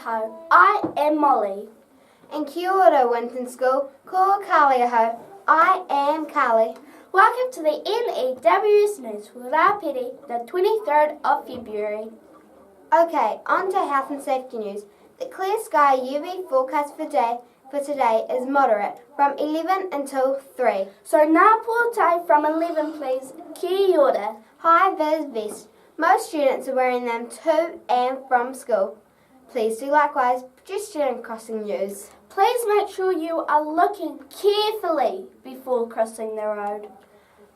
ahau. I am Molly. And kia ora, Winton School. Ko Carlie ahau. I am Carlie. Welcome to the N.E.W.S news for Rapidi, the 23rd of February. Okay, on to health and safety news. The clear sky UV forecast for today is moderate from 11 until 3. So now potae from 11 please. Kia ora. Hi VIZ VESTS. Most students are wearing them to and from school. Please do likewise. Pedestrian Crossing news. Please make sure you are looking carefully before crossing the road.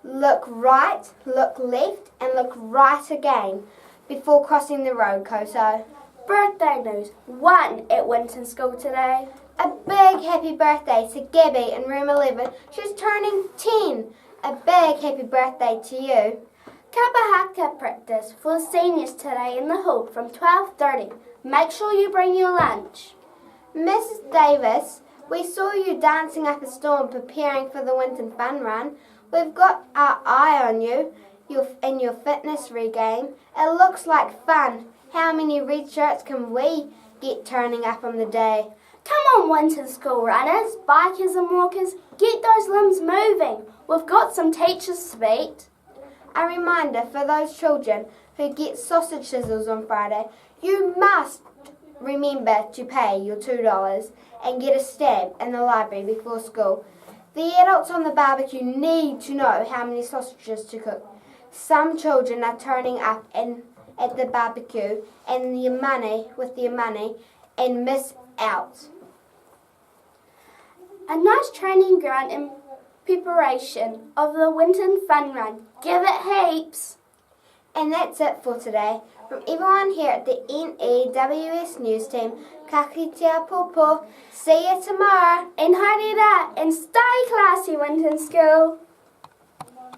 Look right, look left and look right again before crossing the road, koutou. Birthday news. 1 at WINTON School today. A big happy birthday to Gabby in room 11. She's turning 10. A big happy birthday to you. Kapa Haka practice for seniors today in the hall from 12:30. Make sure you bring your lunch. Mrs. Davis, we saw you dancing up a storm preparing for the Winton Fun Run. We've got our eye on you in your fitness regain. It looks like fun. How many red shirts can we get turning up on the day? Come on, WINTON School runners, bikers and walkers, get those limbs moving. We've got some teachers to beat. A reminder for those children who get sausage sizzles on Friday, you must remember to pay your $2 and get a stamp in the library before school. The adults on the barbecue need to know how many sausages to cook. Some children are turning up at the barbecue with their money and miss out. A nice training ground in preparation of the Winton Fun Run. Give it heaps. And that's it for today. From everyone here at the N.E.W.S news team, ka kitea popo. See you tomorrow. And haere rā, and stay classy, WINTON School.